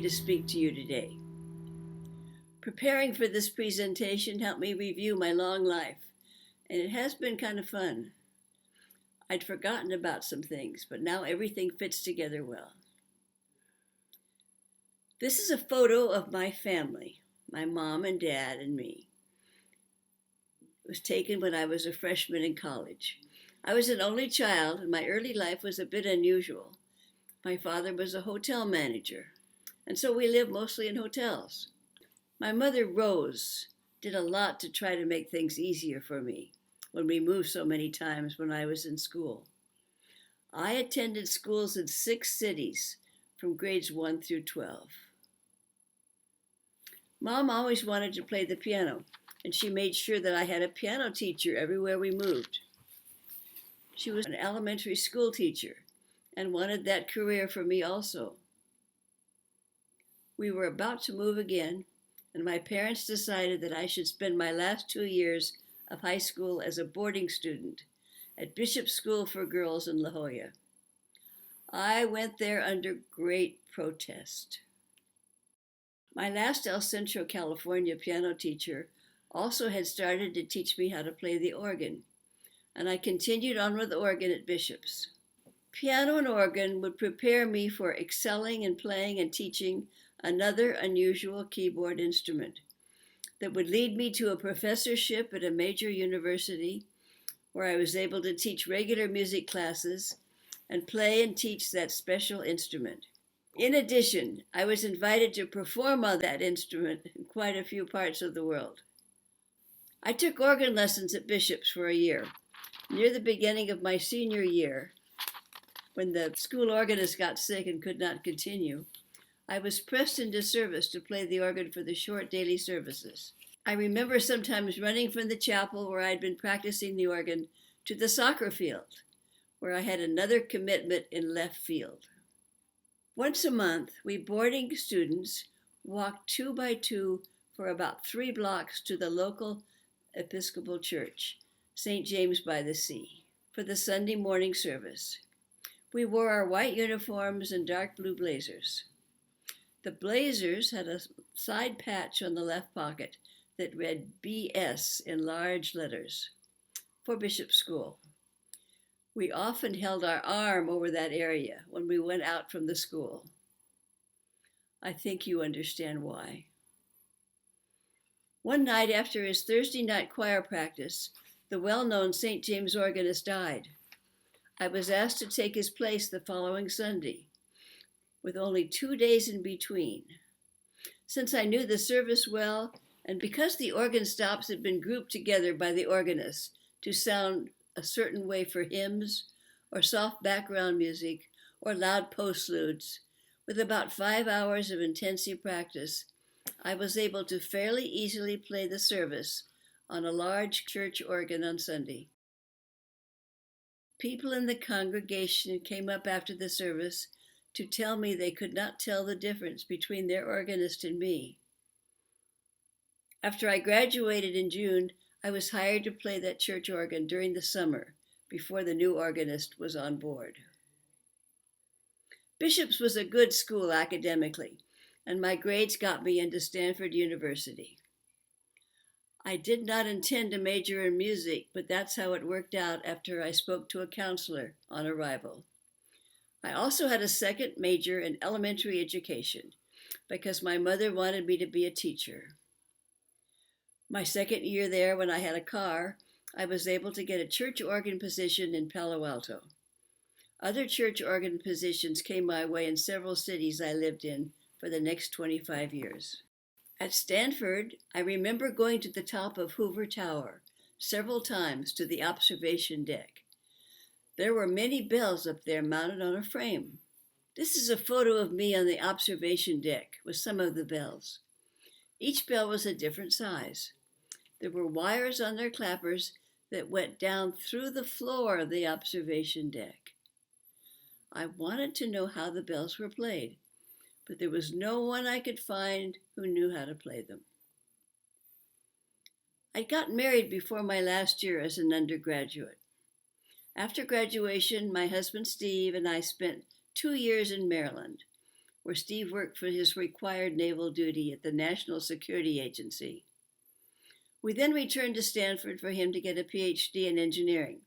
to speak to you today. Preparing for this presentation helped me review my long life, and it has been kind of fun. I'd forgotten about some things, but now everything fits together well. This is a photo of my family, my mom and dad and me. It was taken when I was a freshman in college. I was an only child, and my early life was a bit unusual. My father was a hotel manager, and so we lived mostly in hotels. My mother, Rose, did a lot to try to make things easier for me when we moved so many times when I was in school. I attended schools in 6 cities from grades 1 through 12. Mom always wanted to play the piano, and she made sure that I had a piano teacher everywhere we moved. She was an elementary school teacher and wanted that career for me also. We were about to move again, and my parents decided that I should spend my last 2 years of high school as a boarding student at Bishop School for Girls in La Jolla. I went there under great protest. My last El Centro, California piano teacher also had started to teach me how to play the organ, and I continued on with organ at Bishop's. Piano and organ would prepare me for excelling in playing and teaching another unusual keyboard instrument that would lead me to a professorship at a major university where I was able to teach regular music classes and play and teach that special instrument. In addition, I was invited to perform on that instrument in quite a few parts of the world. I took organ lessons at Bishop's for a year. Near the beginning of my senior year, when the school organist got sick and could not continue, I was pressed into service to play the organ for the short daily services. I remember sometimes running from the chapel where I'd been practicing the organ to the soccer field, where I had another commitment in left field. Once a month, we boarding students walked 2 by 2 for about 3 blocks to the local Episcopal Church, St. James by the Sea, for the Sunday morning service. We wore our white uniforms and dark blue blazers. The blazers had a side patch on the left pocket that read BS in large letters, for Bishop School. We often held our arm over that area when we went out from the school. I think you understand why. One night after his Thursday night choir practice, the well-known St. James organist died. I was asked to take his place the following Sunday, with only 2 days in between. Since I knew the service well, and because the organ stops had been grouped together by the organist to sound a certain way for hymns, or soft background music, or loud postludes, with about 5 hours of intensive practice, I was able to fairly easily play the service on a large church organ on Sunday. People in the congregation came up after the service to tell me they could not tell the difference between their organist and me. After I graduated in June, I was hired to play that church organ during the summer before the new organist was on board. Bishop's was a good school academically, and my grades got me into Stanford University. I did not intend to major in music, but that's how it worked out after I spoke to a counselor on arrival. I also had a second major in elementary education because my mother wanted me to be a teacher. My second year there, when I had a car, I was able to get a church organ position in Palo Alto. Other church organ positions came my way in several cities I lived in for the next 25 years. At Stanford, I remember going to the top of Hoover Tower several times to the observation deck. There were many bells up there mounted on a frame. This is a photo of me on the observation deck with some of the bells. Each bell was a different size. There were wires on their clappers that went down through the floor of the observation deck. I wanted to know how the bells were played, but there was no one I could find who knew how to play them. I got married before my last year as an undergraduate. After graduation, my husband Steve and I spent 2 years in Maryland, where Steve worked for his required naval duty at the National Security Agency. We then returned to Stanford for him to get a PhD in engineering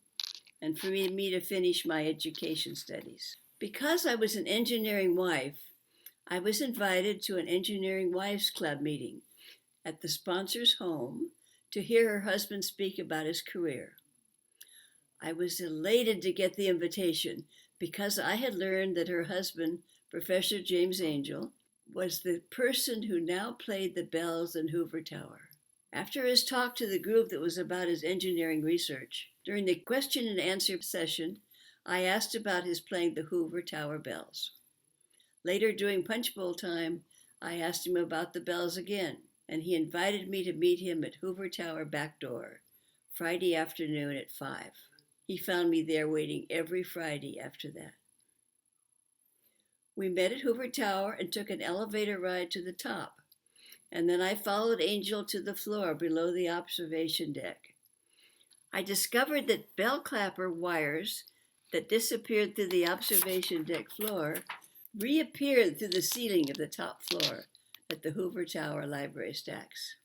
and for me to finish my education studies. Because I was an engineering wife, I was invited to an Engineering Wives Club meeting at the sponsor's home to hear her husband speak about his career. I was elated to get the invitation because I had learned that her husband, Professor James Angel, was the person who now played the bells in Hoover Tower. After his talk to the group that was about his engineering research, during the question and answer session, I asked about his playing the Hoover Tower bells. Later, during punch bowl time, I asked him about the bells again, and he invited me to meet him at Hoover Tower back door, Friday afternoon at 5. He found me there waiting every Friday after that. We met at Hoover Tower and took an elevator ride to the top, and then I followed Angel to the floor below the observation deck. I discovered that bell clapper wires that disappeared through the observation deck floor reappeared through the ceiling of the top floor at the Hoover Tower library stacks.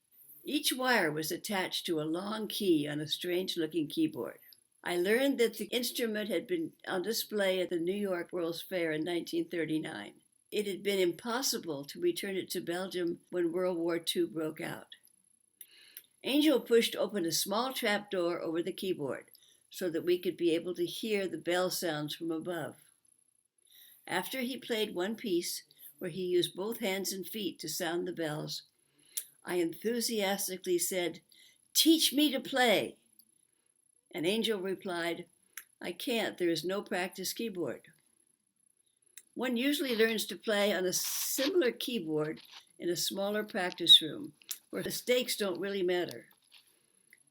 Each wire was attached to a long key on a strange-looking keyboard. I learned that the instrument had been on display at the New York World's Fair in 1939. It had been impossible to return it to Belgium when World War II broke out. Angel pushed open a small trapdoor over the keyboard so that we could be able to hear the bell sounds from above. After he played one piece where he used both hands and feet to sound the bells, I enthusiastically said, "Teach me to play." And Angel replied, "I can't, there is no practice keyboard." One usually learns to play on a similar keyboard in a smaller practice room where the stakes don't really matter.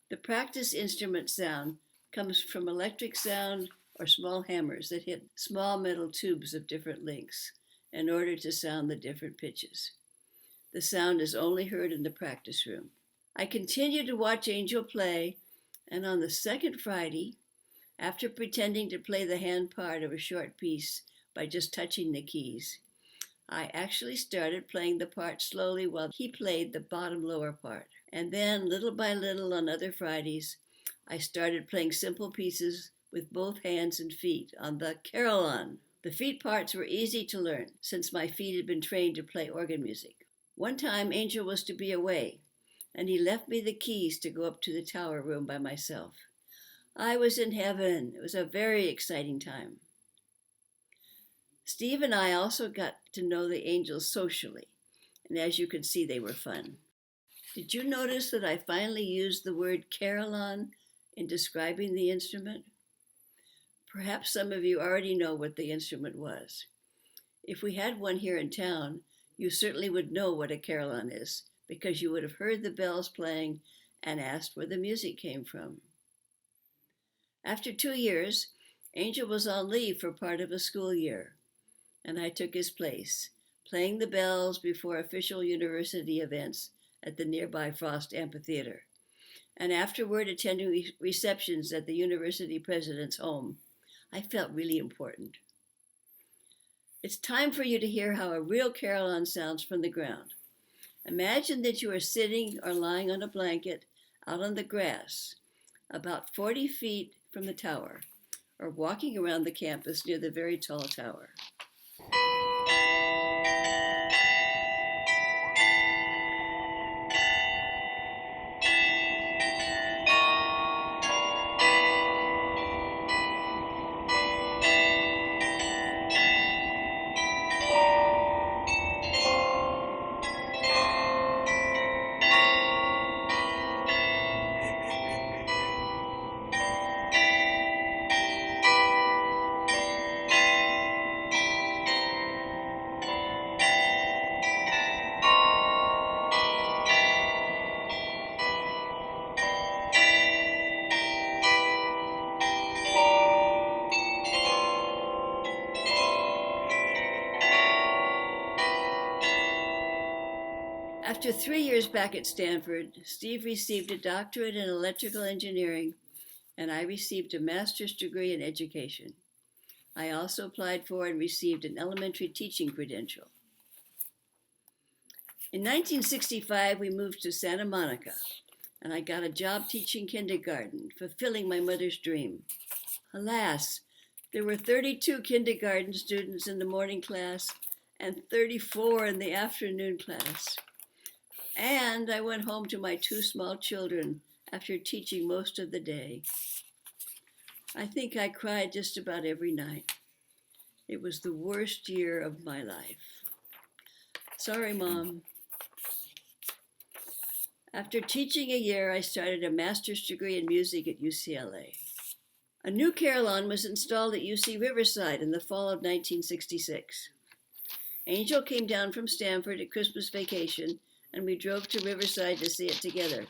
The practice instrument sound comes from electric sound or small hammers that hit small metal tubes of different lengths in order to sound the different pitches. The sound is only heard in the practice room. I continued to watch Angel play, and on the second Friday, after pretending to play the hand part of a short piece by just touching the keys, I actually started playing the part slowly while he played the bottom lower part. And then, little by little on other Fridays, I started playing simple pieces with both hands and feet on the carillon. The feet parts were easy to learn since my feet had been trained to play organ music. One time Angel was to be away, and he left me the keys to go up to the tower room by myself. I was in heaven. It was a very exciting time. Steve and I also got to know the Angels socially, and as you can see, they were fun. Did you notice that I finally used the word carillon in describing the instrument? Perhaps some of you already know what the instrument was. If we had one here in town, you certainly would know what a carillon is, because you would have heard the bells playing and asked where the music came from. After 2 years, Angel was on leave for part of a school year, and I took his place, playing the bells before official university events at the nearby Frost Amphitheater, and afterward attending receptions at the university president's home. I felt really important. It's time for you to hear how a real carillon sounds from the ground. Imagine that you are sitting or lying on a blanket out on the grass, about 40 feet from the tower, or walking around the campus near the very tall tower. After 3 years back at Stanford, Steve received a doctorate in electrical engineering, and I received a master's degree in education. I also applied for and received an elementary teaching credential. In 1965, we moved to Santa Monica, and I got a job teaching kindergarten, fulfilling my mother's dream. Alas, there were 32 kindergarten students in the morning class and 34 in the afternoon class. And I went home to my two small children after teaching most of the day. I think I cried just about every night. It was the worst year of my life. Sorry, Mom. After teaching a year, I started a master's degree in music at UCLA. A new carillon was installed at UC Riverside in the fall of 1966. Angel came down from Stanford at Christmas vacation, and we drove to Riverside to see it together.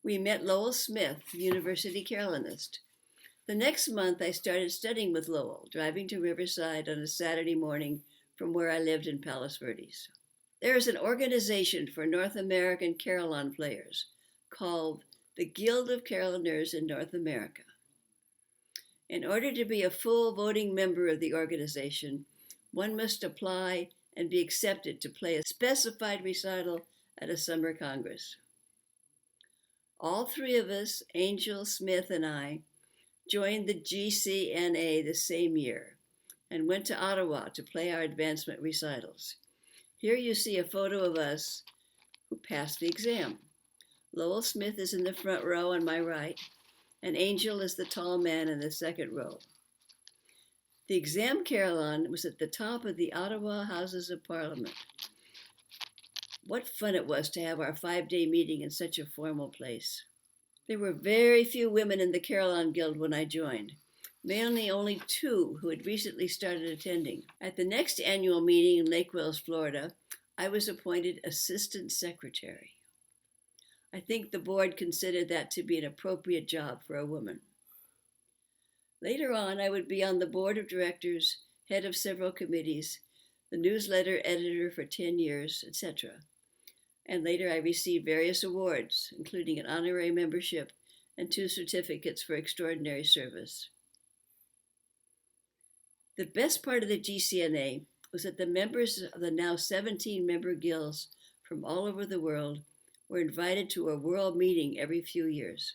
We met Lowell Smith, the University Carillonist. The next month, I started studying with Lowell, driving to Riverside on a Saturday morning from where I lived in Palos Verdes. There is an organization for North American carillon players called the Guild of Carillonneurs in North America. In order to be a full voting member of the organization, one must apply and be accepted to play a specified recital at a summer congress. All three of us, Angel, Smith, and I, joined the GCNA the same year and went to Ottawa to play our advancement recitals. Here you see a photo of us who passed the exam. Lowell Smith is in the front row on my right, and Angel is the tall man in the second row. The exam carillon was at the top of the Ottawa Houses of Parliament. What fun it was to have our 5-day meeting in such a formal place. There were very few women in the Carillon Guild when I joined, mainly only 2 who had recently started attending. At the next annual meeting in Lake Wales, Florida, I was appointed assistant secretary. I think the board considered that to be an appropriate job for a woman. Later on, I would be on the board of directors, head of several committees, the newsletter editor for 10 years, etc. And later I received various awards, including an honorary membership and 2 certificates for extraordinary service. The best part of the GCNA was that the members of the now 17-member guilds from all over the world were invited to a world meeting every few years.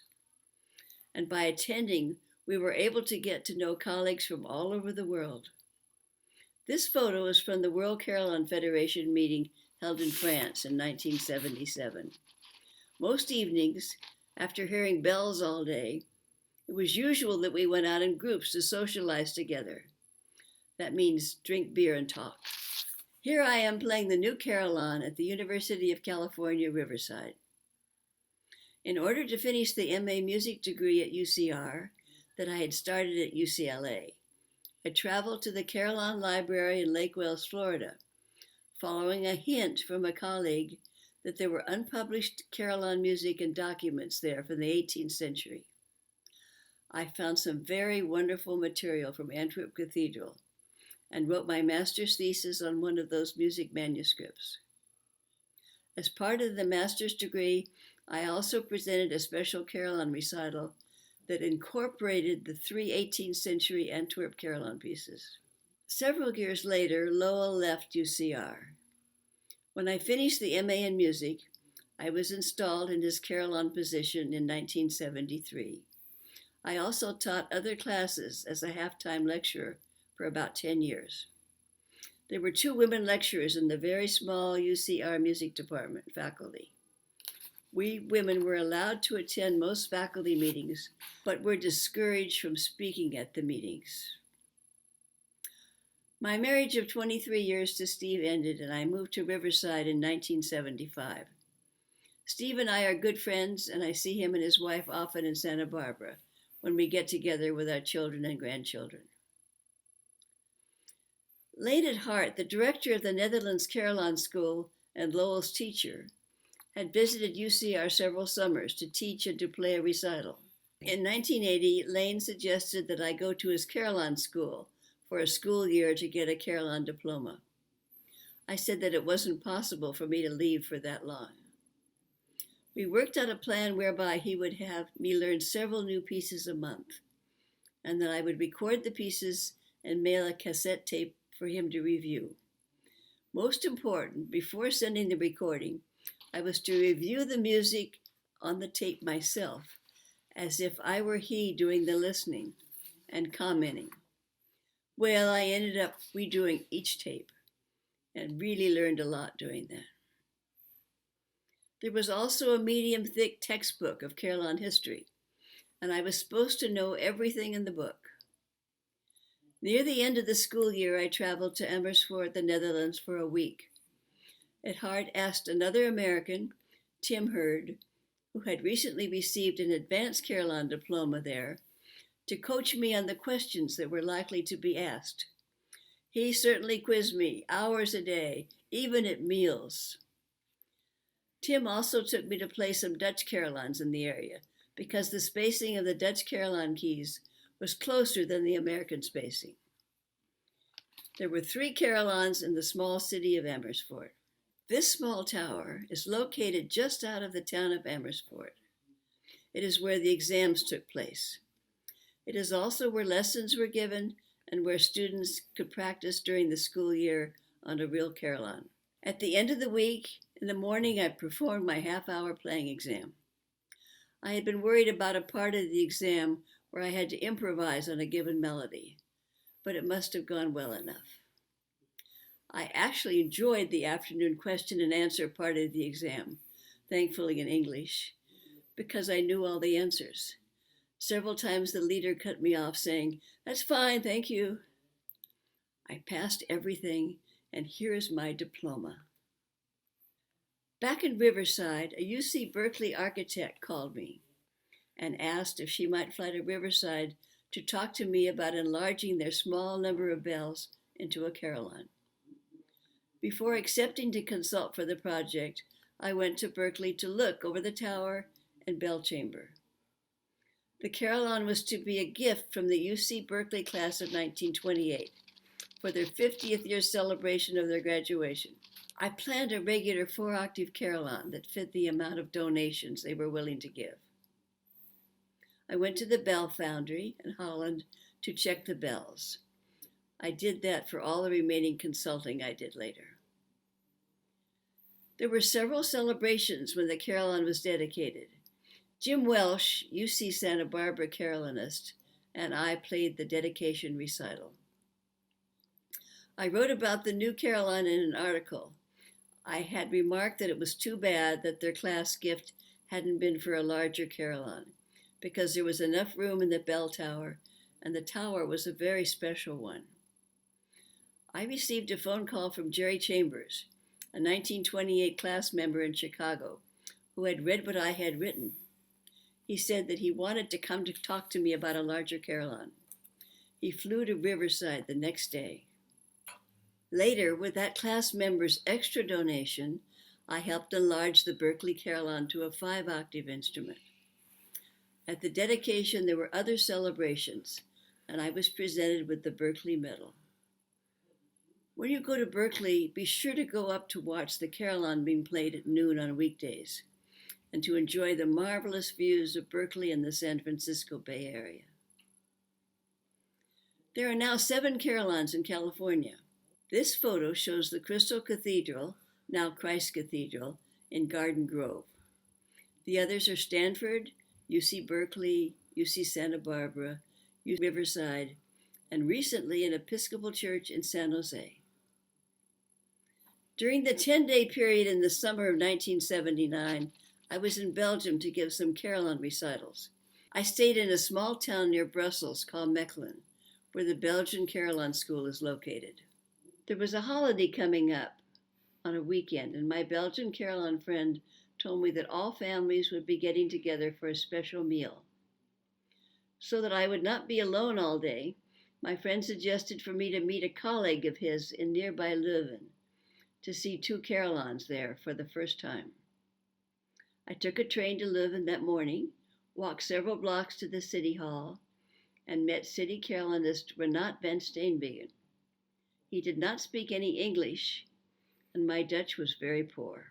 And by attending, we were able to get to know colleagues from all over the world. This photo is from the World Carillon Federation meeting held in France in 1977. Most evenings, after hearing bells all day, it was usual that we went out in groups to socialize together. That means drink beer and talk. Here I am playing the new carillon at the University of California, Riverside. In order to finish the MA music degree at UCR that I had started at UCLA, I traveled to the Carillon Library in Lake Wales, Florida, following a hint from a colleague that there were unpublished carillon music and documents there from the 18th century. I found some very wonderful material from Antwerp Cathedral and wrote my master's thesis on one of those music manuscripts. As part of the master's degree, I also presented a special carillon recital that incorporated the 3 18th century Antwerp carillon pieces. Several years later, Lowell left UCR. When I finished the MA in music, I was installed in his carillon position in 1973. I also taught other classes as a half-time lecturer for about 10 years. There were 2 women lecturers in the very small UCR music department faculty. We women were allowed to attend most faculty meetings, but were discouraged from speaking at the meetings. My marriage of 23 years to Steve ended, and I moved to Riverside in 1975. Steve and I are good friends, and I see him and his wife often in Santa Barbara when we get together with our children and grandchildren. Late at heart, the director of the Netherlands Carillon School and Lowell's teacher, had visited UCR several summers to teach and to play a recital. In 1980, Lane suggested that I go to his Carillon School for a school year to get a carillon diploma. I said that it wasn't possible for me to leave for that long. We worked out a plan whereby he would have me learn several new pieces a month, and that I would record the pieces and mail a cassette tape for him to review. Most important, before sending the recording, I was to review the music on the tape myself, as if I were he doing the listening and commenting. Well, I ended up redoing each tape and really learned a lot doing that. There was also a medium-thick textbook of Carillon history, and I was supposed to know everything in the book. Near the end of the school year, I traveled to Amersfoort, the Netherlands, for a week. At heart, asked another American, Tim Hurd, who had recently received an advanced Carillon diploma there, to coach me on the questions that were likely to be asked. He certainly quizzed me, hours a day, even at meals. Tim also took me to play some Dutch carillons in the area, because the spacing of the Dutch carillon keys was closer than the American spacing. There were 3 carillons in the small city of Amersfoort. This small tower is located just out of the town of Amersfoort. It is where the exams took place. It is also where lessons were given and where students could practice during the school year on a real carillon. At the end of the week, in the morning, I performed my half-hour playing exam. I had been worried about a part of the exam where I had to improvise on a given melody, but it must have gone well enough. I actually enjoyed the afternoon question and answer part of the exam, thankfully in English, because I knew all the answers. Several times the leader cut me off saying, "That's fine, thank you." I passed everything, and here is my diploma. Back in Riverside, a UC Berkeley architect called me and asked if she might fly to Riverside to talk to me about enlarging their small number of bells into a carillon. Before accepting to consult for the project, I went to Berkeley to look over the tower and bell chamber. The carillon was to be a gift from the UC Berkeley class of 1928 for their 50th year celebration of their graduation. I planned a regular 4-octave carillon that fit the amount of donations they were willing to give. I went to the bell foundry in Holland to check the bells. I did that for all the remaining consulting I did later. There were several celebrations when the carillon was dedicated. Jim Welsh, UC Santa Barbara Carillonist, and I played the dedication recital. I wrote about the new carillon in an article. I had remarked that it was too bad that their class gift hadn't been for a larger carillon, because there was enough room in the bell tower, and the tower was a very special one. I received a phone call from Jerry Chambers, a 1928 class member in Chicago, who had read what I had written. He said that he wanted to come to talk to me about a larger carillon. He flew to Riverside the next day. Later, with that class member's extra donation, I helped enlarge the Berkeley carillon to a 5-octave instrument. At the dedication, there were other celebrations, and I was presented with the Berkeley Medal. When you go to Berkeley, be sure to go up to watch the carillon being played at noon on weekdays, and to enjoy the marvelous views of Berkeley and the San Francisco Bay Area. There are now 7 carillons in California. This photo shows the Crystal Cathedral, now Christ Cathedral, in Garden Grove. The others are Stanford, UC Berkeley, UC Santa Barbara, UC Riverside, and recently an Episcopal church in San Jose. During the 10-day period in the summer of 1979, I was in Belgium to give some carillon recitals. I stayed in a small town near Brussels called Mechelen, where the Belgian Carillon School is located. There was a holiday coming up on a weekend, and my Belgian carillon friend told me that all families would be getting together for a special meal. So that I would not be alone all day, my friend suggested for me to meet a colleague of his in nearby Leuven to see 2 carillons there for the first time. I took a train to Leuven that morning, walked several blocks to the city hall, and met city carillonist Renat van Steenbiggen. He did not speak any English, and my Dutch was very poor.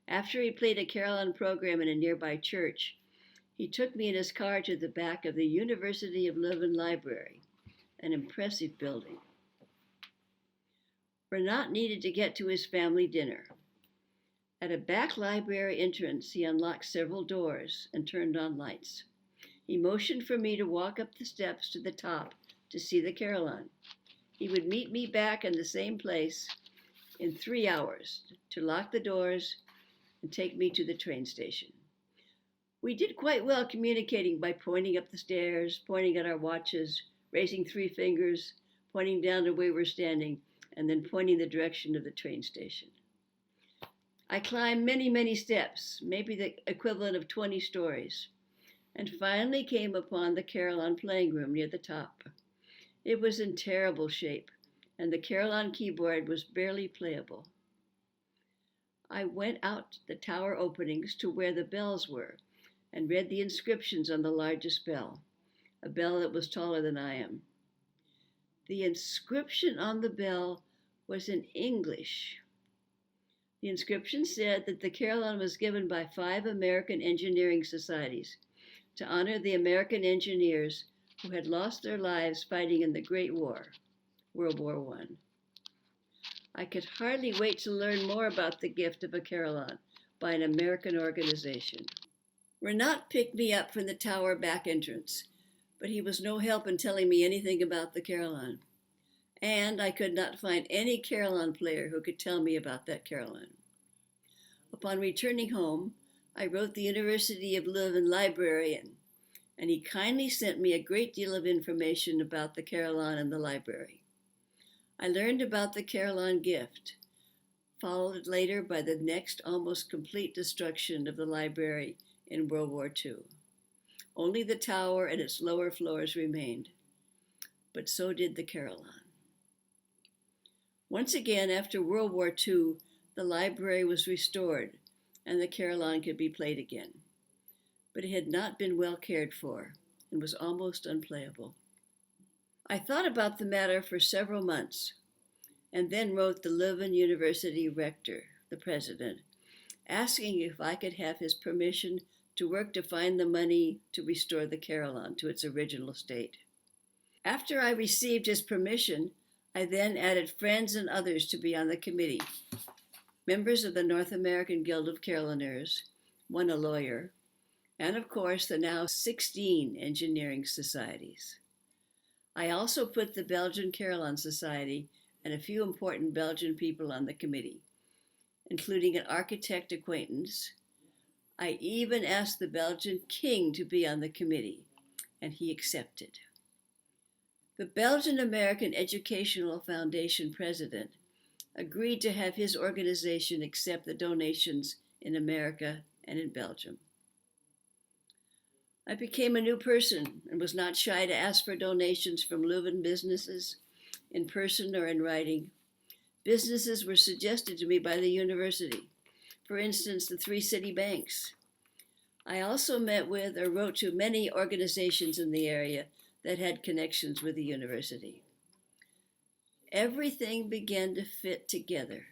After he played a carillon program in a nearby church, he took me in his car to the back of the University of Leuven Library, an impressive building. Renat needed to get to his family dinner. At a back library entrance, he unlocked several doors and turned on lights. He motioned for me to walk up the steps to the top to see the carillon. He would meet me back in the same place in 3 hours to lock the doors and take me to the train station. We did quite well communicating by pointing up the stairs, pointing at our watches, raising 3 fingers, pointing down to where we're standing, and then pointing the direction of the train station. I climbed many, many steps, maybe the equivalent of 20 stories, and finally came upon the carillon playing room near the top. It was in terrible shape, and the carillon keyboard was barely playable. I went out the tower openings to where the bells were and read the inscriptions on the largest bell, a bell that was taller than I am. The inscription on the bell was in English. The inscription said that the carillon was given by 5 American engineering societies to honor the American engineers who had lost their lives fighting in the Great War, World War I. I could hardly wait to learn more about the gift of a carillon by an American organization. Renaud picked me up from the tower back entrance, but he was no help in telling me anything about the carillon. And I could not find any carillon player who could tell me about that carillon. Upon returning home, I wrote the University of Leuven librarian, and he kindly sent me a great deal of information about the carillon and the library. I learned about the carillon gift, followed later by the next almost complete destruction of the library in World War II. Only the tower and its lower floors remained, but so did the carillon. Once again, after World War II, the library was restored and the carillon could be played again. But it had not been well cared for and was almost unplayable. I thought about the matter for several months and then wrote the Leuven University rector, the president, asking if I could have his permission to work to find the money to restore the carillon to its original state. After I received his permission, I then added friends and others to be on the committee, members of the North American Guild of Carillonneurs, one a lawyer, and of course the now 16 engineering societies. I also put the Belgian Carillon Society and a few important Belgian people on the committee, including an architect acquaintance. I even asked the Belgian king to be on the committee, and he accepted. The Belgian American Educational Foundation president agreed to have his organization accept the donations in America and in Belgium. I became a new person and was not shy to ask for donations from Leuven businesses, in person or in writing. Businesses were suggested to me by the university, for instance, the 3 city banks. I also met with or wrote to many organizations in the area that had connections with the university. Everything began to fit together.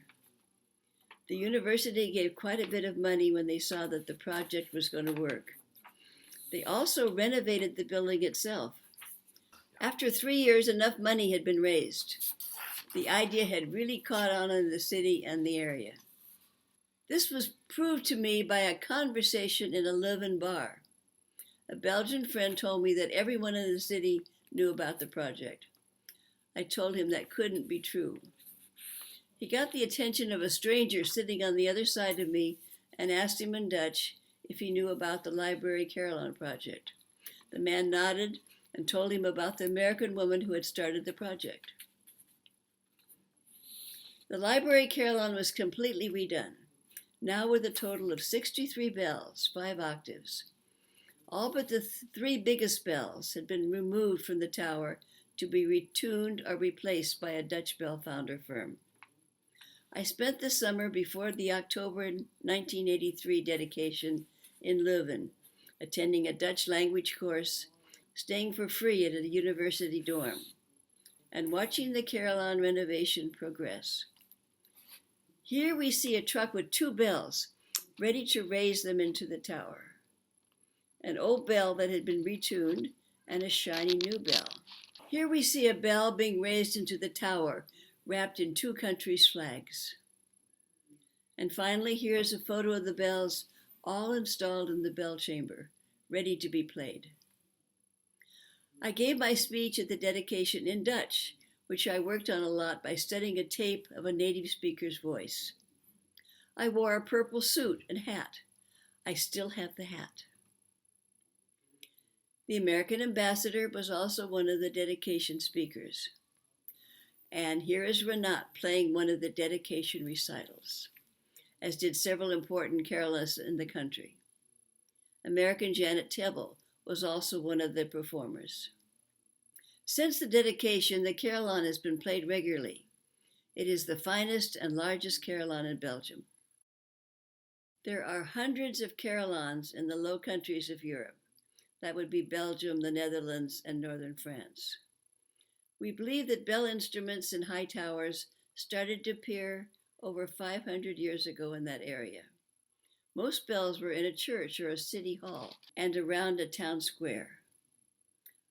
The university gave quite a bit of money when they saw that the project was going to work. They also renovated the building itself. After 3 years, enough money had been raised. The idea had really caught on in the city and the area. This was proved to me by a conversation in a Leuven bar. A Belgian friend told me that everyone in the city knew about the project. I told him that couldn't be true. He got the attention of a stranger sitting on the other side of me and asked him in Dutch if he knew about the Library Carillon project. The man nodded and told him about the American woman who had started the project. The Library Carillon was completely redone, now with a total of 63 bells, 5 octaves. All but the 3 biggest bells had been removed from the tower to be retuned or replaced by a Dutch bell founder firm. I spent the summer before the October 1983 dedication in Leuven, attending a Dutch language course, staying for free at a university dorm, and watching the carillon renovation progress. Here we see a truck with 2 bells, ready to raise them into the tower. An old bell that had been retuned, and a shiny new bell. Here we see a bell being raised into the tower, wrapped in 2 countries' flags. And finally, here's a photo of the bells all installed in the bell chamber, ready to be played. I gave my speech at the dedication in Dutch, which I worked on a lot by studying a tape of a native speaker's voice. I wore a purple suit and hat. I still have the hat. The American ambassador was also one of the dedication speakers. And here is Renat playing one of the dedication recitals, as did several important carillonists in the country. American Janet Tebble was also one of the performers. Since the dedication, the carillon has been played regularly. It is the finest and largest carillon in Belgium. There are hundreds of carillons in the Low Countries of Europe. That would be Belgium, the Netherlands, and northern France. We believe that bell instruments in high towers started to appear over 500 years ago in that area. Most bells were in a church or a city hall and around a town square.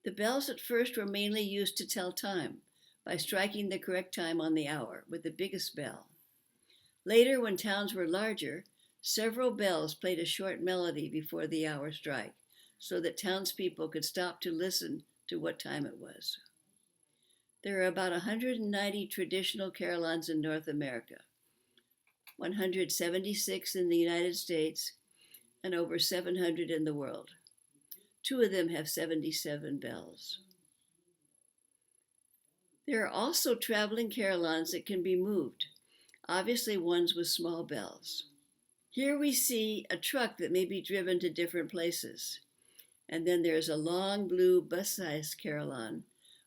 The bells at first were mainly used to tell time by striking the correct time on the hour with the biggest bell. Later, when towns were larger, several bells played a short melody before the hour strike so that townspeople could stop to listen to what time it was. There are about 190 traditional carillons in North America, 176 in the United States, and over 700 in the world. 2 of them have 77 bells. There are also traveling carillons that can be moved, obviously ones with small bells. Here we see a truck that may be driven to different places. And then there's a long blue bus-sized carillon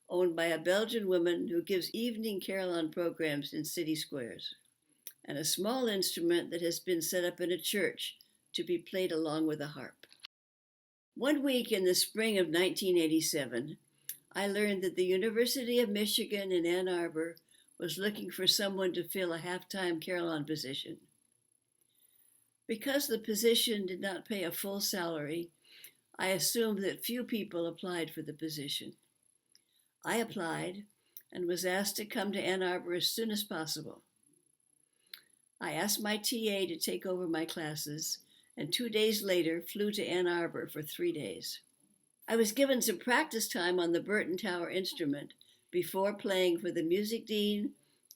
owned by a Belgian woman who gives evening carillon programs in city squares, and a small instrument that has been set up in a church to be played along with a harp. One week in the spring of 1987, I learned that the University of Michigan in Ann Arbor was looking for someone to fill a half-time carillon position. Because the position did not pay a full salary, I assumed that few people applied for the position. I applied and was asked to come to Ann Arbor as soon as possible. I asked my TA to take over my classes, and 2 days later flew to Ann Arbor for 3 days. I was given some practice time on the Burton Tower instrument before playing for the music dean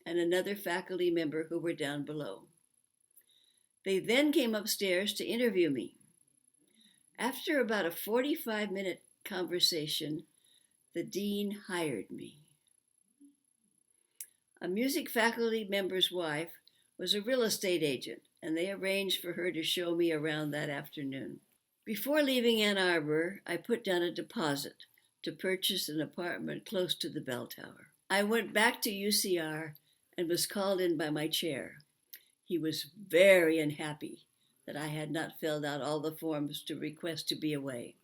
and another faculty member who were down below. They then came upstairs to interview me. After about a 45-minute conversation, the dean hired me. A music faculty member's wife was a real estate agent, and they arranged for her to show me around that afternoon. Before leaving Ann Arbor, I put down a deposit to purchase an apartment close to the bell tower. I went back to UCR and was called in by my chair. He was very unhappy that I had not filled out all the forms to request to be away.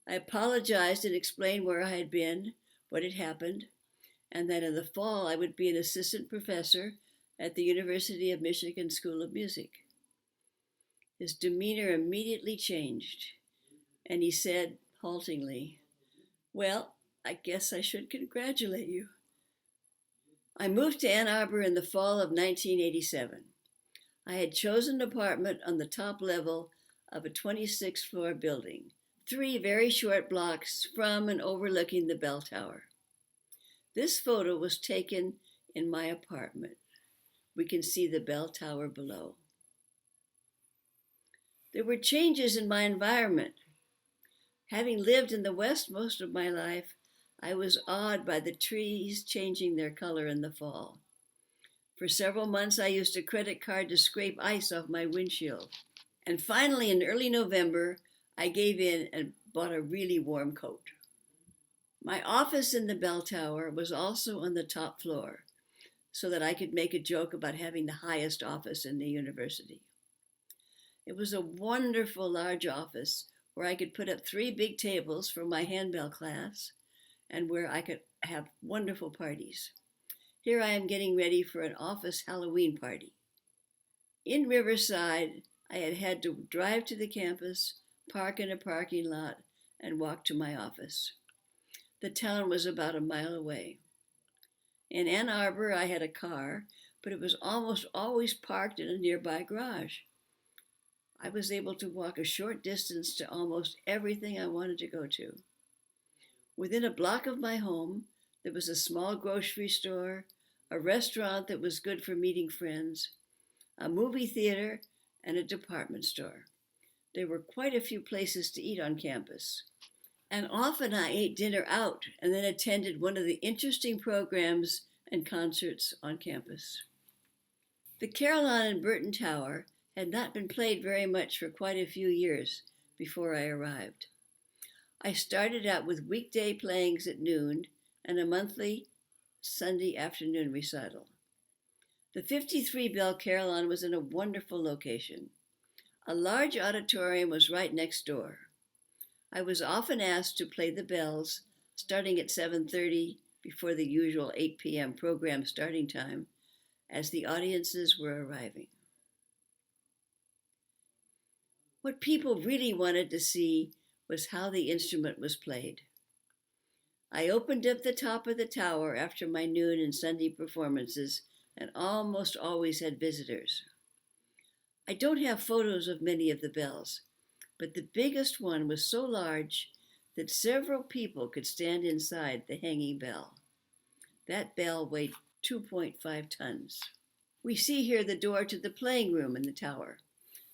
I apologized and explained where I had been, what had happened, and that in the fall I would be an assistant professor at the University of Michigan School of Music. His demeanor immediately changed, and he said haltingly, "Well, I guess I should congratulate you." I moved to Ann Arbor in the fall of 1987. I had chosen an apartment on the top level of a 26-floor building, 3 very short blocks from and overlooking the bell tower. This photo was taken in my apartment. We can see the bell tower below. There were changes in my environment. Having lived in the West most of my life, I was awed by the trees changing their color in the fall. For several months, I used a credit card to scrape ice off my windshield. And finally, in early November, I gave in and bought a really warm coat. My office in the bell tower was also on the top floor, so that I could make a joke about having the highest office in the university. It was a wonderful large office where I could put up 3 big tables for my handbell class and where I could have wonderful parties. Here I am getting ready for an office Halloween party. In Riverside, I had to drive to the campus, park in a parking lot, and walk to my office. The town was about a mile away. In Ann Arbor, I had a car, but it was almost always parked in a nearby garage. I was able to walk a short distance to almost everything I wanted to go to. Within a block of my home, there was a small grocery store, a restaurant that was good for meeting friends, a movie theater, and a department store. There were quite a few places to eat on campus. And often I ate dinner out and then attended one of the interesting programs and concerts on campus. The Carillon in Burton Tower had not been played very much for quite a few years before I arrived. I started out with weekday playings at noon and a monthly Sunday afternoon recital. The 53-bell Carillon was in a wonderful location. A large auditorium was right next door. I was often asked to play the bells, starting at 7:30 before the usual 8 p.m. program starting time, as the audiences were arriving. What people really wanted to see was how the instrument was played. I opened up the top of the tower after my noon and Sunday performances and almost always had visitors. I don't have photos of many of the bells, but the biggest one was so large that several people could stand inside the hanging bell. That bell weighed 2.5 tons. We see here the door to the playing room in the tower.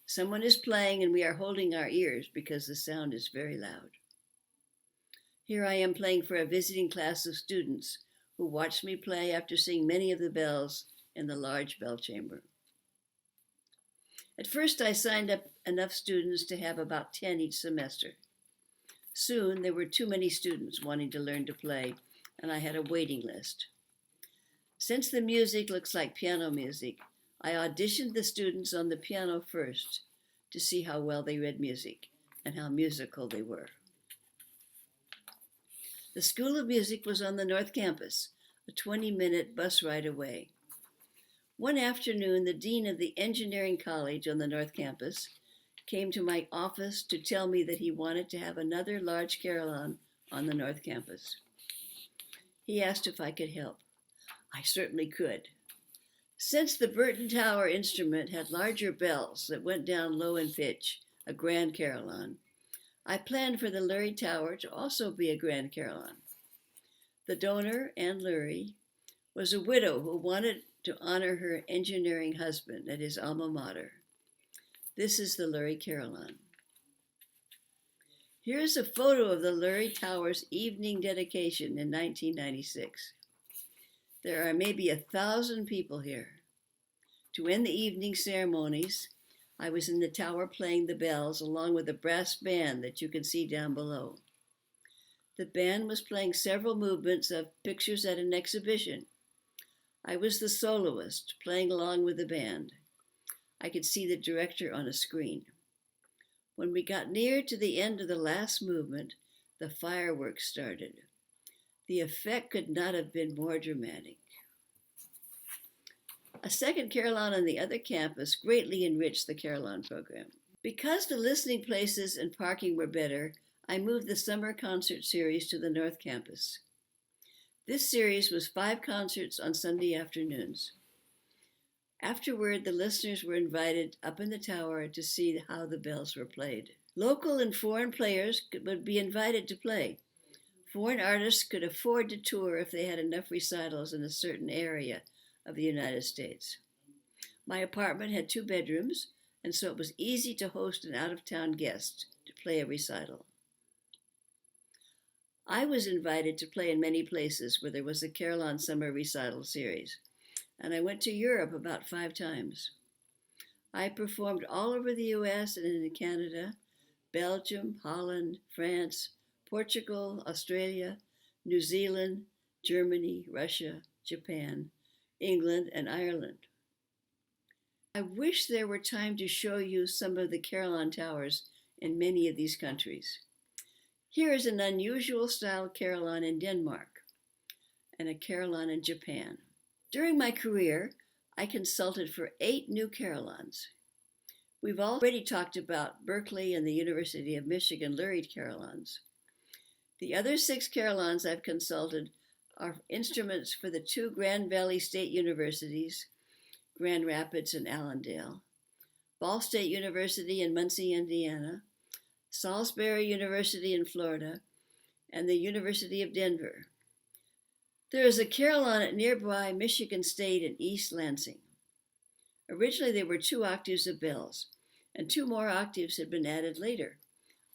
Someone is playing and we are holding our ears because the sound is very loud. Here I am playing for a visiting class of students who watched me play after seeing many of the bells in the large bell chamber. At first I signed up enough students to have about 10 each semester. Soon there were too many students wanting to learn to play, and I had a waiting list. Since the music looks like piano music, I auditioned the students on the piano first to see how well they read music and how musical they were. The School of Music was on the North Campus, a 20-minute bus ride away. One afternoon, the dean of the engineering college on the North Campus came to my office to tell me that he wanted to have another large carillon on the North Campus. He asked if I could help. I certainly could. Since the Burton Tower instrument had larger bells that went down low in pitch, a grand carillon, I planned for the Lurie Tower to also be a grand carillon. The donor, Anne Lurie, was a widow who wanted to honor her engineering husband at his alma mater. This is the Lurie Carillon. Here's a photo of the Lurie Tower's evening dedication in 1996. There are maybe 1,000 people here. To end the evening ceremonies, I was in the tower playing the bells along with a brass band that you can see down below. The band was playing several movements of pictures at an exhibition. I was the soloist, playing along with the band. I could see the director on a screen. When we got near to the end of the last movement, the fireworks started. The effect could not have been more dramatic. A second carillon on the other campus greatly enriched the carillon program. Because the listening places and parking were better, I moved the summer concert series to the North Campus. This series was 5 concerts on Sunday afternoons. Afterward, the listeners were invited up in the tower to see how the bells were played. Local and foreign players would be invited to play. Foreign artists could afford to tour if they had enough recitals in a certain area of the United States. My apartment had 2 bedrooms, and so it was easy to host an out-of-town guest to play a recital. I was invited to play in many places where there was a Carillon Summer Recital series, and I went to Europe about 5 times. I performed all over the US and in Canada, Belgium, Holland, France, Portugal, Australia, New Zealand, Germany, Russia, Japan, England, and Ireland. I wish there were time to show you some of the carillon towers in many of these countries. Here is an unusual style carillon in Denmark and a carillon in Japan. During my career, I consulted for 8 new carillons. We've already talked about Berkeley and the University of Michigan Lurie carillons. The other 6 carillons I've consulted are instruments for the 2 Grand Valley State Universities Grand Rapids, and Allendale, Ball State University in Muncie, Indiana, Salisbury University in Florida, and the University of Denver. There is a carillon at nearby Michigan State in East Lansing. Originally, there were 2 octaves of bells, and 2 more octaves had been added later.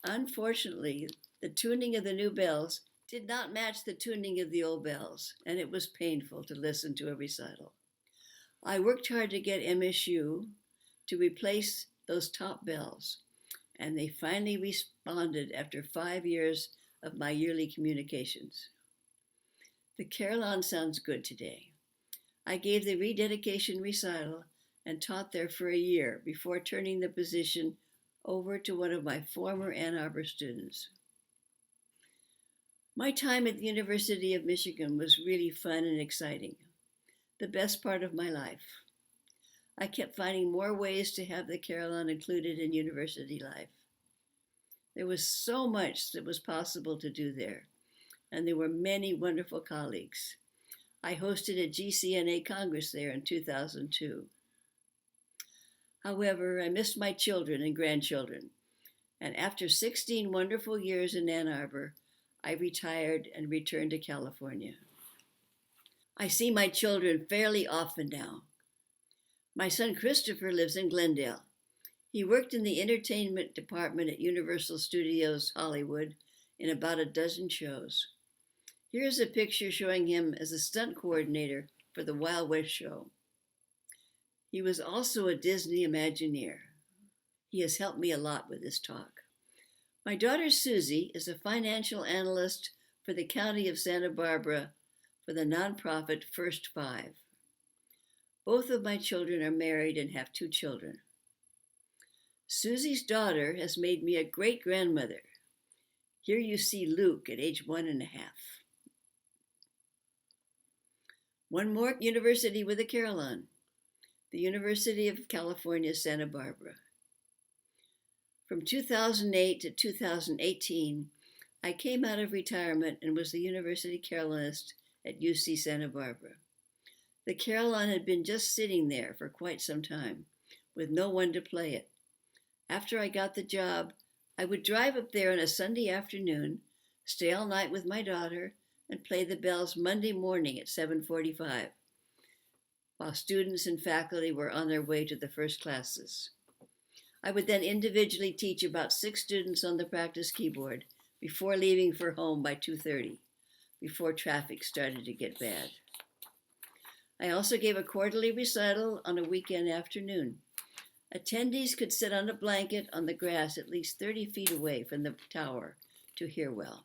Unfortunately, the tuning of the new bells did not match the tuning of the old bells, and it was painful to listen to a recital. I worked hard to get MSU to replace those top bells, and they finally responded after 5 years of my yearly communications. The carillon sounds good today. I gave the rededication recital and taught there for a year before turning the position over to one of my former Ann Arbor students. My time at the University of Michigan was really fun and exciting, the best part of my life. I kept finding more ways to have the carillon included in university life. There was so much that was possible to do there, and there were many wonderful colleagues. I hosted a GCNA Congress there in 2002. However, I missed my children and grandchildren, and after 16 wonderful years in Ann Arbor, I retired and returned to California. I see my children fairly often now. My son Christopher lives in Glendale. He worked in the entertainment department at Universal Studios Hollywood in about a dozen shows. Here's a picture showing him as a stunt coordinator for the Wild West show. He was also a Disney Imagineer. He has helped me a lot with this talk. My daughter Susie is a financial analyst for the County of Santa Barbara for the nonprofit First Five. Both of my children are married and have 2 children. Susie's daughter has made me a great-grandmother. Here you see Luke at age 1.5. One more university with a carillon, the University of California, Santa Barbara. From 2008 to 2018, I came out of retirement and was the university carillonist at UC Santa Barbara. The carillon had been just sitting there for quite some time, with no one to play it. After I got the job, I would drive up there on a Sunday afternoon, stay all night with my daughter, and play the bells Monday morning at 7:45, while students and faculty were on their way to the first classes. I would then individually teach about 6 students on the practice keyboard before leaving for home by 2:30, before traffic started to get bad. I also gave a quarterly recital on a weekend afternoon. Attendees could sit on a blanket on the grass at least 30 feet away from the tower to hear well.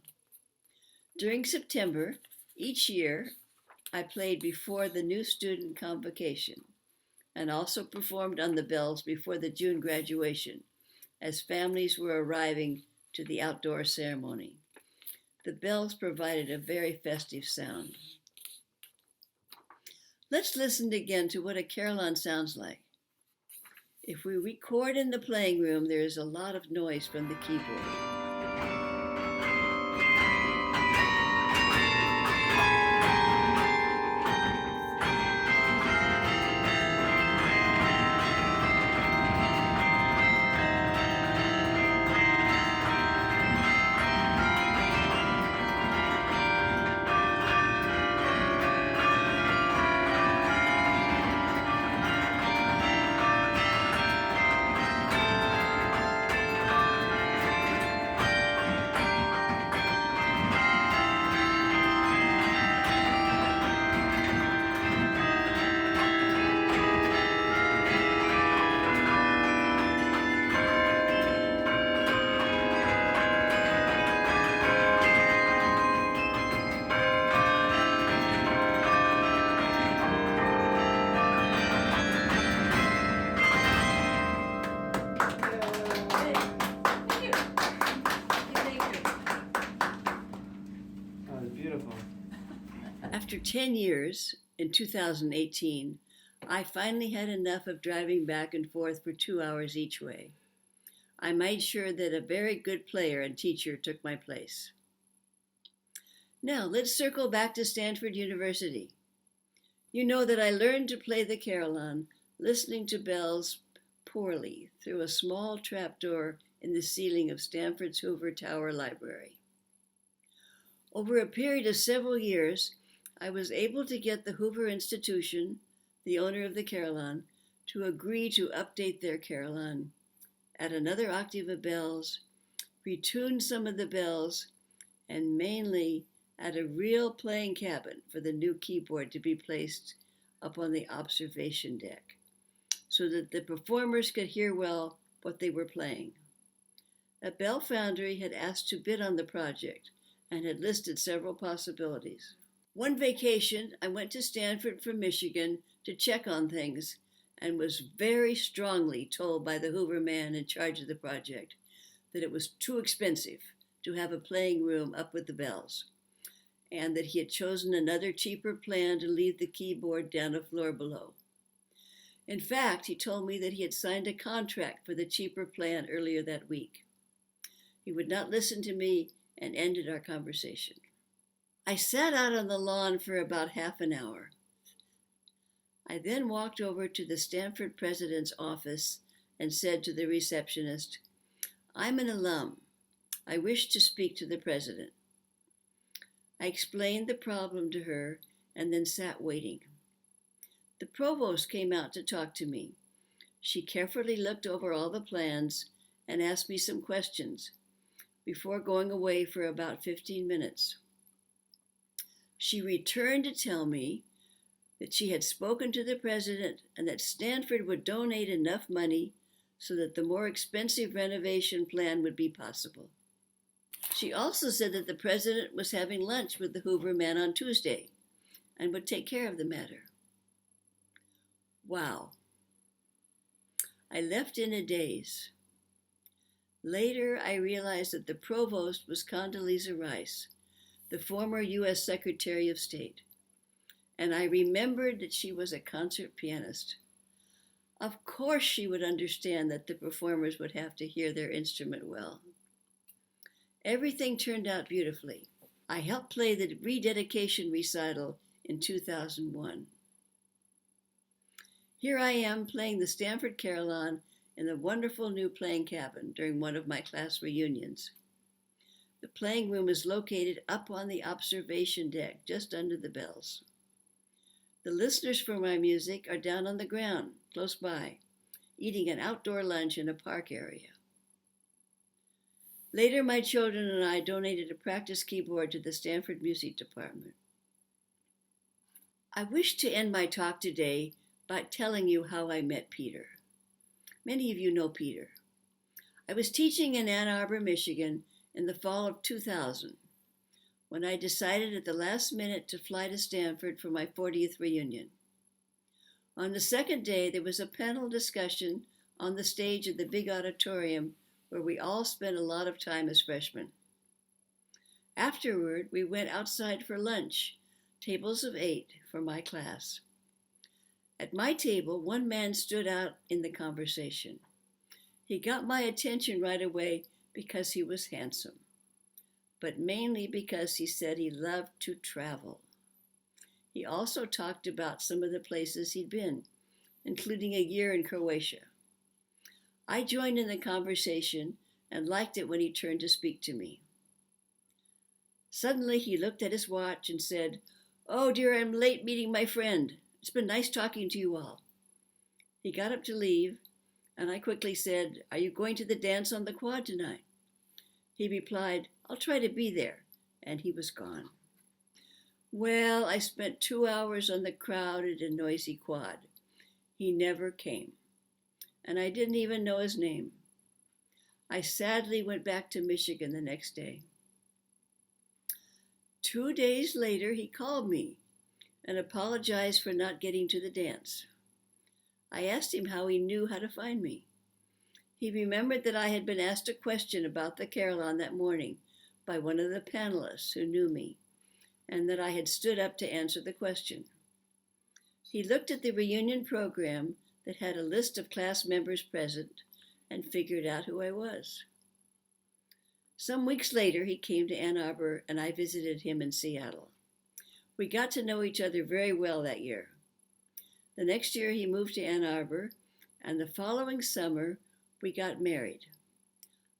During September, each year, I played before the new student convocation and also performed on the bells before the June graduation as families were arriving to the outdoor ceremony. The bells provided a very festive sound. Let's listen again to what a carillon sounds like. If we record in the playing room, there is a lot of noise from the keyboard. After 10 years, in 2018, I finally had enough of driving back and forth for 2 hours each way. I made sure that a very good player and teacher took my place. Now, let's circle back to Stanford University. You know that I learned to play the carillon listening to bells poorly through a small trapdoor in the ceiling of Stanford's Hoover Tower Library. Over a period of several years, I was able to get the Hoover Institution, the owner of the Carillon, to agree to update their Carillon, add another octave of bells, retune some of the bells, and mainly add a real playing cabin for the new keyboard to be placed up on the observation deck, so that the performers could hear well what they were playing. A bell foundry had asked to bid on the project and had listed several possibilities. One vacation, I went to Stanford from Michigan to check on things and was very strongly told by the Hoover man in charge of the project that it was too expensive to have a playing room up with the bells, and that he had chosen another cheaper plan to leave the keyboard down a floor below. In fact, he told me that he had signed a contract for the cheaper plan earlier that week. He would not listen to me and ended our conversation. I sat out on the lawn for about half an hour. I then walked over to the Stanford president's office and said to the receptionist, "I'm an alum. I wish to speak to the president." I explained the problem to her and then sat waiting. The provost came out to talk to me. She carefully looked over all the plans and asked me some questions before going away for about 15 minutes. She returned to tell me that she had spoken to the president and that Stanford would donate enough money so that the more expensive renovation plan would be possible. She also said that the president was having lunch with the Hoover man on Tuesday and would take care of the matter. Wow. I left in a daze. Later, I realized that the provost was Condoleezza Rice, the former U.S. Secretary of State, and I remembered that she was a concert pianist. Of course she would understand that the performers would have to hear their instrument well. Everything turned out beautifully. I helped play the rededication recital in 2001. Here I am playing the Stanford Carillon in the wonderful new playing cabin during one of my class reunions. The playing room is located up on the observation deck, just under the bells. The listeners for my music are down on the ground, close by, eating an outdoor lunch in a park area. Later, my children and I donated a practice keyboard to the Stanford Music Department. I wish to end my talk today by telling you how I met Peter. Many of you know Peter. I was teaching in Ann Arbor, Michigan in the fall of 2000 when I decided at the last minute to fly to Stanford for my 40th reunion. On the second day, there was a panel discussion on the stage of the big auditorium where we all spent a lot of time as freshmen. Afterward, we went outside for lunch, tables of 8 for my class. At my table, one man stood out in the conversation. He got my attention right away because he was handsome, but mainly because he said he loved to travel. He also talked about some of the places he'd been, including a year in Croatia. I joined in the conversation and liked it when he turned to speak to me. Suddenly, he looked at his watch and said, "Oh dear, I'm late meeting my friend. It's been nice talking to you all." He got up to leave, and I quickly said, "Are you going to the dance on the quad tonight?" He replied, "I'll try to be there," and he was gone. Well, I spent 2 hours on the crowded and noisy quad. He never came, and I didn't even know his name. I sadly went back to Michigan the next day. 2 days later, he called me and apologized for not getting to the dance. I asked him how he knew how to find me. He remembered that I had been asked a question about the Carillon that morning by one of the panelists who knew me, and that I had stood up to answer the question. He looked at the reunion program that had a list of class members present and figured out who I was. Some weeks later, he came to Ann Arbor, and I visited him in Seattle. We got to know each other very well that year. The next year he moved to Ann Arbor, and the following summer we got married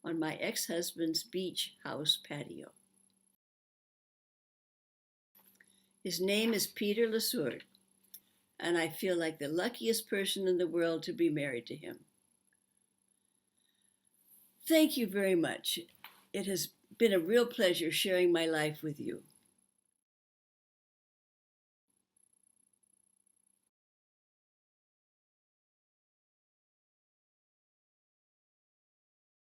on my ex-husband's beach house patio. His name is Peter Lesourd, and I feel like the luckiest person in the world to be married to him. Thank you very much. It has been a real pleasure sharing my life with you.